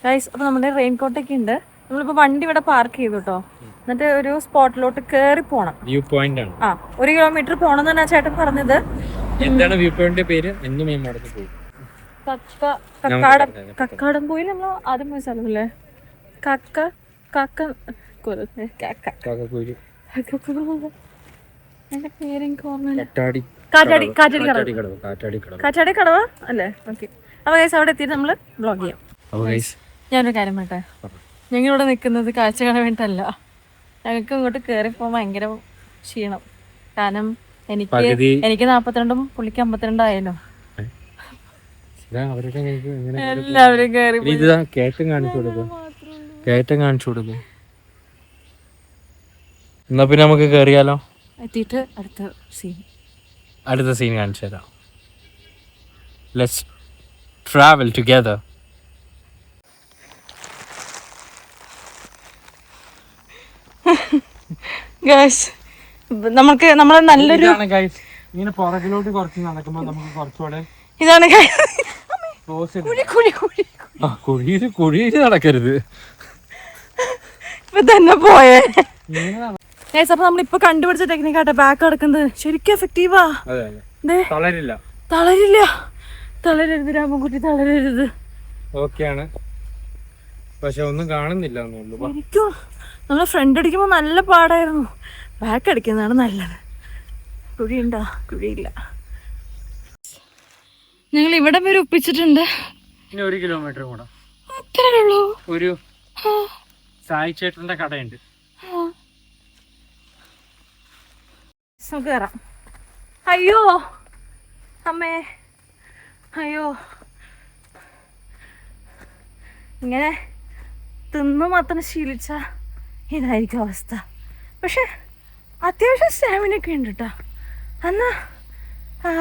Guys, അപ്പോൾ നമ്മുടെ rain കോട്ടൊക്കെ ഉണ്ട്. നമ്മളിപ്പോൾ വണ്ടി ഇവിടെ പാർക്ക് ചെയ്തു കേട്ടോ. എന്നിട്ട് ഒരു സ്പോട്ടിലോട്ട് കയറി പോകണം. വ്യൂ പോയിന്റ് ആണ്. 1 കിലോമീറ്റർ പോകണം എന്നാണ് ചേട്ടൻ പറഞ്ഞത്. എന്താണ് വ്യൂ പോയിന്റിന്റെ പേര്? എന്നും ഞാൻ നടന്നു പോകും. കക്കാടം പോയി നമ്മൾ ആദ്യം പോയ സ്ഥലമല്ലേ? കാറ്റാടി കടവ് അല്ലേ? ഓക്കെ. അപ്പൊ ഗൈസ് അവിടെ എത്തിയിട്ട് നമ്മള് വ്ലോഗ് ചെയ്യാം. ഞാനൊരു കാര്യം പറയട്ടെ, ഞങ്ങളിവിടെ നിൽക്കുന്നത് കാഴ്ച കാണാൻ വേണ്ടിയിട്ടല്ല. ഞങ്ങൾക്ക് ഇങ്ങോട്ട് കയറി പോകാൻ ഭയങ്കര ക്ഷീണം. കാരണം എനിക്ക് 42 പുള്ളിക്ക് 52 ആയല്ലോ. എല്ലാവരും കയറി കയറ്റം കാണിച്ചു കൊടുക്കും. എന്നാ പിന്നെ നമുക്ക് കയറിയാലോ? എത്തിയിട്ട് അടുത്ത സീൻ കാണിച്ചു തരാം. Let's travel together. നമുക്ക് നമ്മള് നല്ലൊരു ഇങ്ങനെ പുറകിലോട്ട് കുറച്ച് നടക്കുമ്പോൾ നമുക്ക് കുറച്ചുകൂടെ ഇതാണ് കുഴിയിൽ നടക്കരുത്. ഇപ്പൊ തന്നെ പോയേ. അപ്പൊ നമ്മളിപ്പൊ കണ്ടുപിടിച്ച ടെക്നിക്കാട്ടെ ബാക്ക് കിടക്കുന്നത്. ശരിക്കും എഫക്റ്റീവാ. തളരരുത് രാമൻകുട്ടി, തളരരുത്. ഓക്കെയാണ്, പക്ഷെ ഒന്നും കാണുന്നില്ല. ശരിക്കും നമ്മള് ഫ്രണ്ട് അടിക്കുമ്പോ നല്ല പാടായിരുന്നു. ബാക്ക് അടിക്കുന്നതാണ് നല്ലത്. കുഴിയുണ്ടോ? കുഴിയില്ല. ഞങ്ങൾ ഇവിടെ വരെ ഒപ്പിച്ചിട്ടുണ്ട്. 1 കിലോമീറ്റർ കൂടെ അത്രേ ഉള്ളൂ. ഒരു സായി ചേട്ടന്റെ കടയുണ്ട്. കേറാം. അയ്യോ അമ്മേ, അയ്യോ. ഇങ്ങനെ തിന്നു മാത്രം ശീലിച്ച ഇതായിരിക്കും അവസ്ഥ. പക്ഷെ അത്യാവശ്യം സ്റ്റാമിനൊക്കെ ഉണ്ട് കേട്ടോ. അന്ന്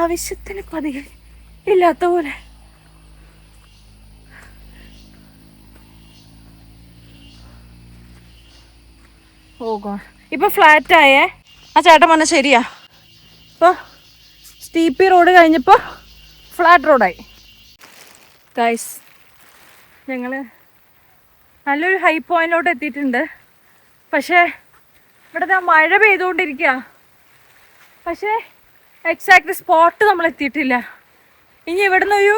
ആവശ്യത്തിന് പതികൾ ഇല്ലാത്ത പോലെ. ഓ, ഇപ്പൊ ഫ്ലാറ്റ് ആയേ. ആ ചേട്ടൻ പറഞ്ഞ ശരിയാ. ഇപ്പൊ സ്റ്റീപ്പി റോഡ് കഴിഞ്ഞപ്പോ ഫ്ലാറ്റ് റോഡായി. ഗൈസ്, ഞങ്ങള് നല്ലൊരു ഹൈ പോയിന്റിലോട്ട് എത്തിയിട്ടുണ്ട്. പക്ഷേ ഇവിടെ മഴ പെയ്തുകൊണ്ടിരിക്കുക. പക്ഷേ എക്സാക്ട് സ്പോട്ട് നമ്മൾ എത്തിയിട്ടില്ല. ഇനി ഇവിടുന്ന് ഒരു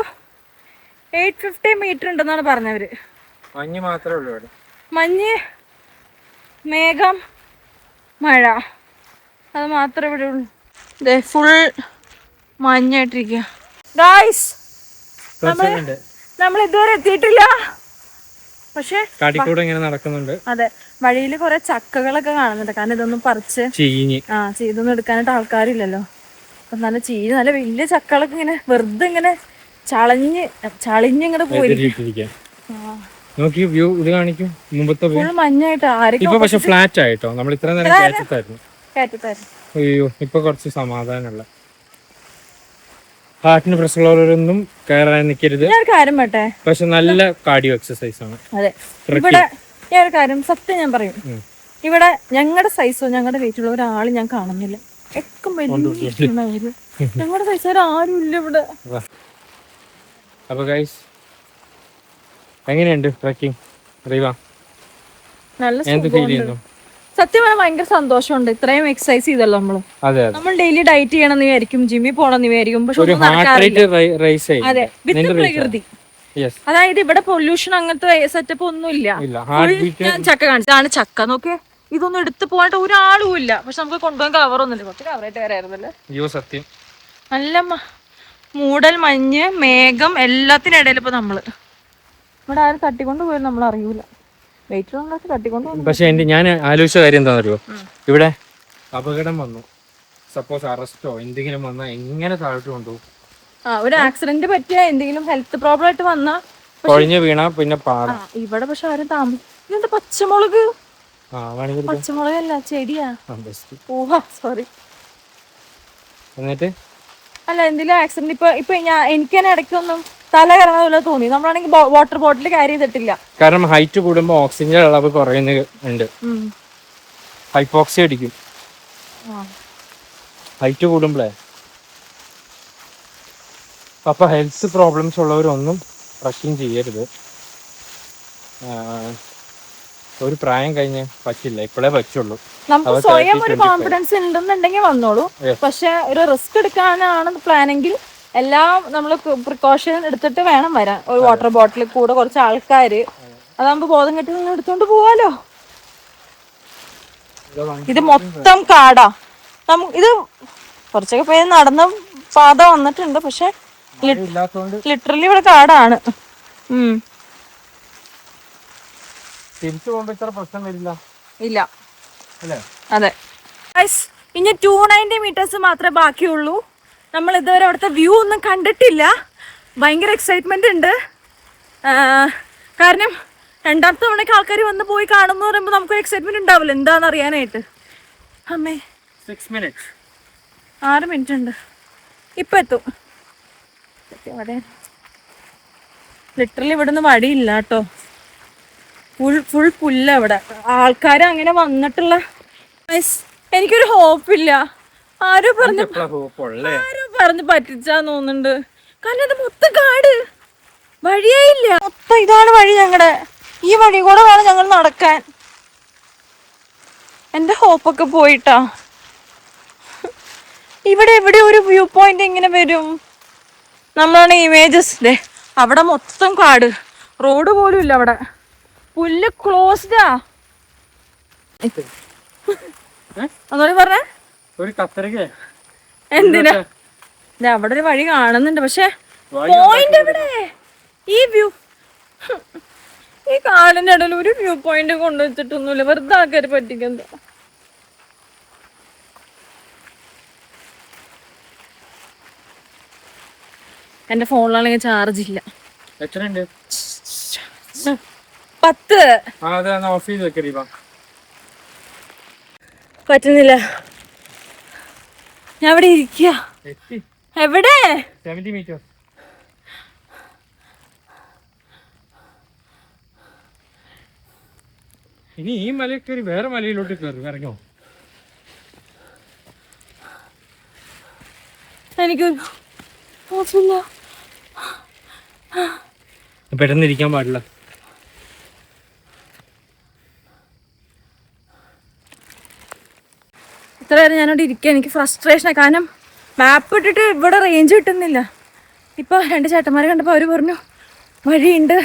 850 മീറ്റർ ഉണ്ടെന്നാണ് പറഞ്ഞവര്. മഞ്ഞ് മാത്രമേ ഉള്ളൂ ഇവിടെ. മഞ്ഞ്, മേഘം, മഴ, അത് മാത്രമേ ഇവിടെ ഉള്ളൂ. ഫുൾ മഞ്ഞായിട്ടിരിക്കുക. ഗായ്സ്, നമ്മൾ ഇതുവരെ എത്തിയിട്ടില്ല. പക്ഷെ ഇങ്ങനെ നടക്കുന്നുണ്ട്. അതെ, വഴിയിൽ കുറെ ചക്കകളൊക്കെ കാണുന്നുണ്ട്. കാരണം ഇതൊന്നും പറിച്ച് ഇതൊന്നും എടുക്കാനായിട്ട് ആൾക്കാരില്ലല്ലോ. അപ്പൊ നല്ല ചീഞ്ഞ് നല്ല വലിയ ചക്കകളൊക്കെ ഇങ്ങനെ വെറുതെ ഇങ്ങനെ ചളിഞ്ഞിങ്ങനെ പോയി. ഫുൾ മഞ്ഞായിട്ട് ആരൊക്കെ ഫ്ലാറ്റ് ആയിട്ടോ. നമ്മൾ ഇത്ര നേരം കയറ്റത്തായിരുന്നു. അയ്യോ, ഇപ്പൊ കുറച്ച് സമാധാനമുള്ള. ഹാർട്ടിന് പ്രശ്നമുള്ളവരൊന്നും കയറാൻ നിൽക്കരുത്. ഞാൻ കാര്യം പറ്റേ, പക്ഷെ നല്ല കാർഡിയോ എക്സസൈസ് ആണ്. അതെ, ഇവിടെ ഞാൻ കാര്യം സത്യം ഞാൻ പറയും. ഇവിടെ ഞങ്ങളുടെ സൈസോ ഞങ്ങളുടെ വെയിറ്റുള്ള ഒരാൾ ഞാൻ കാണുന്നില്ല. ഒക്കെ വലിയ ഞങ്ങളുടെ സൈസ് ആരും ഇല്ല ഇവിടെ. അപ്പൊ ഗൈസ്, എങ്ങനെയുണ്ട് ട്രെക്കിംഗ്? നല്ല സത്യം പറഞ്ഞാൽ ഭയങ്കര സന്തോഷമുണ്ട്. ഇത്രയും എക്സസൈസ് ചെയ്തല്ലോ നമ്മള്. നമ്മൾ ഡെയിലി ഡയറ്റ് ചെയ്യണമെന്ന് വിചാരിക്കും, ജിമ്മിൽ പോകണമെന്ന് വിചാരിക്കും. പക്ഷെ അതെ, വിത്ത് പ്രകൃതി. അതായത് ഇവിടെ പൊല്യൂഷൻ അങ്ങനത്തെ സെറ്റപ്പ് ഒന്നും ഇല്ല. ഞാൻ ചക്ക കാണിച്ചതാണ്. ചക്ക നോക്കിയേ, ഇതൊന്നും എടുത്ത് പോകാനായിട്ട് ഒരാളും ഇല്ല. പക്ഷെ നമുക്ക് കൊണ്ടുപോകാൻ കവറൊന്നുമില്ല. കുറച്ച് കവറായിട്ട് വരായിരുന്നല്ലേ. സത്യം, നല്ല മൂടൽ, മഞ്ഞ്, മേഘം, എല്ലാത്തിനിടയിൽ ഇപ്പൊ നമ്മള് ഇവിടെ ആരും തട്ടിക്കൊണ്ട് പോയാലും നമ്മൾ അറിയൂല. പക്ഷെ ഞാൻ ആലോചിച്ച കാര്യം എന്താണെന്നറിയോ? ഇവിടെ അപകടം വന്നു, സപ്പോസ് അറസ്റ്റോ എന്തെങ്കിലും വന്നാ എങ്ങനെ താഴോട്ട് കൊണ്ടുപോകും? ഒരു ആക്സിഡന്റ് പറ്റിയ എന്തെങ്കിലും ഹെൽത്ത് പ്രോബ്ലം ആയിട്ട് വന്നാ കൊഴിഞ്ഞു വീണാ പിന്നെ പാടാ. ഇവിടെ പക്ഷെ ആരും ഇതെന്താ പച്ചമുളക്? പച്ചമുളകല്ല, ചെടിയാ. സോറി. എന്നിട്ട് അല്ല, എന്തെങ്കിലും ആക്സിഡന്റ് ഇപ്പൊ എനിക്ക് തന്നെ ഇടയ്ക്കൊന്നും തല കറങ്ങുന്ന പോലെ തോന്നി. നമ്മളാണെങ്കിൽ വാട്ടർ ബോട്ടിൽ ക്യാരി ചെയ്തിട്ടില്ല. കാരണം ഹൈറ്റ് കൂടുമ്പോ ഓക്സിജന്റെ അളവ് കുറയുന്നുണ്ട്. ഹൈപ്പോക്സി അടിക്കും ഹൈറ്റ് കൂടുമ്പോഴേ. അപ്പൊ ഹെൽത്ത് പ്രോബ്ലംസ് ഉള്ളവരൊന്നും ട്രക്കിംഗ് ചെയ്യരുത്. ഒരു പ്രായം കഴിഞ്ഞ് പറ്റില്ല, ഇപ്പോഴേ പറ്റുള്ളൂ. നമുക്ക് സ്വയം ഒരു കോൺഫിഡൻസ് ഉണ്ടെന്നുണ്ടെങ്കിൽ വന്നോളൂ. പക്ഷെ ഒരു റിസ്ക് എടുക്കാനാണ് പ്ലാനെങ്കിൽ എല്ലാം നമ്മൾ പ്രിക്കോഷൻ എടുത്തിട്ട് വേണം വരാൻ. ഒരു വാട്ടർ ബോട്ടിൽ കൂടെ കുറച്ച് ആൾക്കാര്, അതാകുമ്പോ ബോധം കെട്ടി നിന്ന് എടുത്തോണ്ട് പോവാലോ. ഇത് മൊത്തം കാടാ. ഇത് കുറച്ചൊക്കെ പേര് നടന്ന പാത വന്നിട്ടുണ്ട്, പക്ഷെ ലിറ്ററലി ഇവിടെ കാടാണ്. തിരിച്ചു പോകുമ്പോ ഇത്ര പ്രശ്നം വരില്ല. ഇല്ല, അതെ. ഇനി 290 meters മാത്രമേ ബാക്കിയുള്ളൂ. നമ്മൾ ഇതുവരെ അവിടുത്തെ വ്യൂ ഒന്നും കണ്ടിട്ടില്ല. ഭയങ്കര എക്സൈറ്റ്മെന്റ് ഉണ്ട്. കാരണം രണ്ടാമത്തെ തവണയ്ക്ക് ആൾക്കാർ വന്ന് പോയി കാണുമെന്ന് പറയുമ്പോൾ നമുക്കൊരു എക്സൈറ്റ്മെന്റ് ഉണ്ടാവില്ല എന്താണെന്ന് അറിയാനായിട്ട്. അമ്മേ 6 minutes, 6 മിനിറ്റ് ഉണ്ട്. ഇപ്പം എത്തും. ലിറ്ററലി ഇവിടുന്ന് വഴിയില്ല കേട്ടോ. ഫുൾ പുല്ല ഇവിടെ. ആൾക്കാർ അങ്ങനെ വന്നിട്ടുള്ള എനിക്കൊരു ഹോപ്പില്ല. ആരോ പറഞ്ഞു പറ്റിച്ചാന്ന് തോന്നുന്നുണ്ട്. കാരണം ഇത് മൊത്തം കാട്, വഴിയേ ഇല്ല. മൊത്തം ഇതാണ് വഴി. ഞങ്ങളുടെ ഈ വഴി കൂടെ വേണം ഞങ്ങൾ നടക്കാൻ. എന്റെ ഹോപ്പൊക്കെ പോയിട്ടാ. ഇവിടെ എവിടെ ഒരു വ്യൂ പോയിന്റ് ഇങ്ങനെ വരും. നമ്മളാണ് ഇമേജസ്. അവിടെ മൊത്തം കാട്, റോഡ് പോലും ഇല്ല അവിടെ. പുല്ല് ക്ലോസ്ഡാ. അതോടെ പറഞ്ഞേ എന്തിനാ? അവിടെ ഒരു വഴി കാണുന്നുണ്ട്, പക്ഷെ പോയിന്റ് എവിടെ? ഈ വ്യൂ, ഈ കാടിന്റെ ഇടയിൽ ഒരു വ്യൂ പോയിന്റ് കൊണ്ടുവച്ചിട്ടൊന്നുമില്ല. വെറുതെ ആൾക്കാര് പറ്റിക്കുന്നത്. എന്റെ ഫോണിലാണെങ്കിൽ ചാർജ് ഇല്ല. 10. പറ്റുന്നില്ല. ഞാൻ ഇവിടെ ഇരിക്കുക. എവിടെ? 70 meters. ഇനി ഈ മലയിൽ കയറി വേറെ മലയിലോട്ട് കയറി ഇറങ്ങോ? എനിക്ക് പെട്ടെന്ന് ഇരിക്കാൻ പാടില്ല. ഇത്ര നേരം ഞാനവിടെ ഇരിക്കുക. എനിക്ക് ഫ്രസ്ട്രേഷനാണ്. കാരണം മാപ്പ് ഇട്ടിട്ട് ഇവിടെ റേഞ്ച് കിട്ടുന്നില്ല. ഇപ്പോൾ 2 ചേട്ടന്മാരെ കണ്ടപ്പോൾ അവർ പറഞ്ഞു വഴിയുണ്ട്.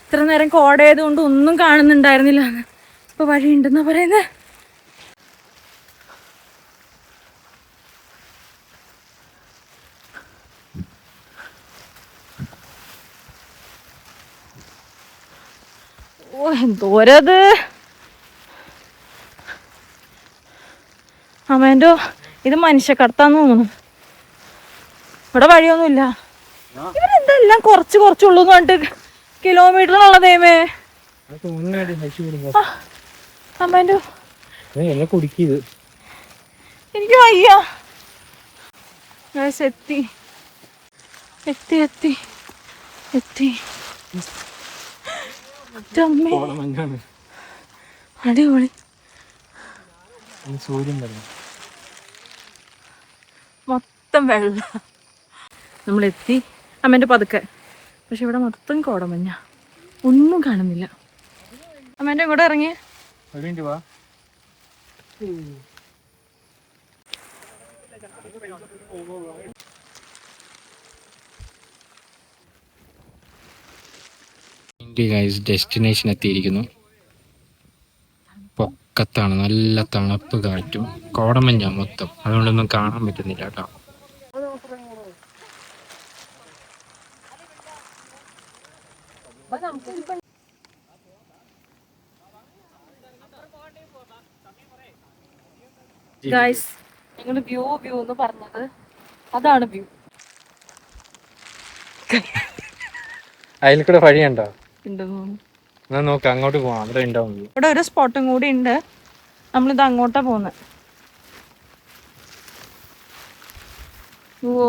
ഇത്ര നേരം കോടയായതുകൊണ്ട് ഒന്നും കാണുന്നുണ്ടായിരുന്നില്ല. ഇപ്പോൾ വഴിയുണ്ടെന്നാ പറയുന്നത്. ഓ എന്തോരത്. അമ്മേൻ്റെ ഇത് മനുഷ്യക്കടത്താന്ന് തോന്നുന്നു. ഇവിടെ വഴിയൊന്നുമില്ല. ഇവരെന്തെല്ലാം കുറച്ചുള്ളൂ എന്ന് പറഞ്ഞിട്ട് കിലോമീറ്ററിനുള്ള ദൈവമേ. അമ്മേൻ്റെ എനിക്ക് വയ്യ. എത്തി എത്തി എത്തി എത്തി. അടിപൊളി. മൊത്തം വെള്ളം. നമ്മളെത്തി അമ്മേൻ്റെ പതുക്കെ. പക്ഷെ ഇവിടെ മൊത്തം കോടമഞ്ഞ, ഒന്നും കാണുന്നില്ല. അമ്മേൻ്റെ കൂടെ ഇറങ്ങി ഡെസ്റ്റിനേഷൻ എത്തിയിരിക്കുന്നു. പൊക്കത്താണ്, നല്ല തണുപ്പ് കാറ്റും കോടമഞ്ഞ മൊത്തം. അതുകൊണ്ടൊന്നും കാണാൻ പറ്റുന്നില്ല കേട്ടോ. ഗൈസ്, നിങ്ങൾ വ്യൂ എന്ന് പറഞ്ഞത് അതാണ് വ്യൂ. അതിൽ കൂടെ വഴിയുണ്ടോ? ഉണ്ടെന്ന് നോക്ക്, അങ്ങോട്ട് പോവാം. അവിടെ ഉണ്ടാവും. ഇവിടെ ഒരു സ്പോട്ടും കൂടി ഉണ്ട്. നമ്മളിത് അങ്ങോട്ടാ പോകുന്നത്. ഓ,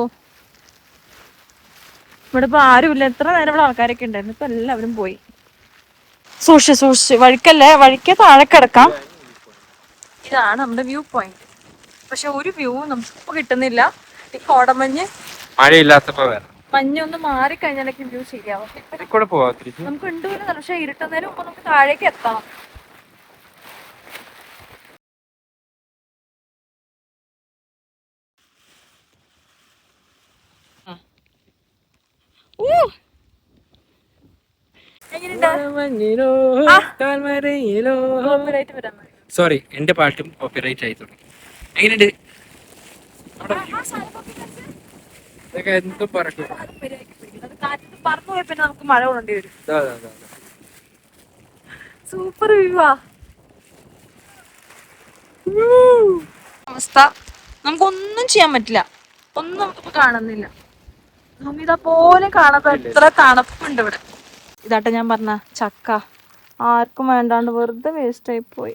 ഇവിടെ ഇപ്പൊ ആരുമില്ല. എത്ര നേരം ഇവിടെ ആൾക്കാരൊക്കെ ഉണ്ടായിരുന്നു. ഇപ്പൊ എല്ലാവരും പോയി. സൂക്ഷിച്ച് വഴിക്കല്ലേ, വഴിക്ക് താഴെ കിടക്കാം. ഇതാണ് നമ്മുടെ വ്യൂ പോയിന്റ്. പക്ഷെ ഒരു വ്യൂ നമുക്ക് കിട്ടുന്നില്ല. ഈ കോടമഞ്ഞ് മഞ്ഞൊന്ന് മാറിക്കഴിഞ്ഞാലൊക്കെ വ്യൂ ശരിയാവും. കൂടെ പോവാ നമുക്ക് ഉണ്ട് പോലെ, പക്ഷെ ഇരുട്ടുന്നതിന് മുമ്പ് നമുക്ക് താഴേക്ക് എത്താം. സോറി, എന്റെ പാട്ടും കോപ്പിറൈറ്റ് ആയി തുടങ്ങി. എങ്ങനെയുണ്ട്? എന്തും പറക്കും. പറന്നു പോയ പിന്നെ നമുക്ക് മഴ കൊണ്ടേണ്ടി വരും. സൂപ്പർ വ്യൂവാ. അവസ്ഥ നമുക്കൊന്നും ചെയ്യാൻ പറ്റില്ല, ഒന്നും നമുക്ക് കാണുന്നില്ല. ഭൂമിത പോലും കാണാത്ത എത്ര തണുപ്പുണ്ട് ഇവിടെ. ഇതാട്ടെ ഞാൻ പറഞ്ഞ ചക്ക ആർക്കും വേണ്ടാണ്ട് വെറുതെ വേസ്റ്റ് ആയി പോയി.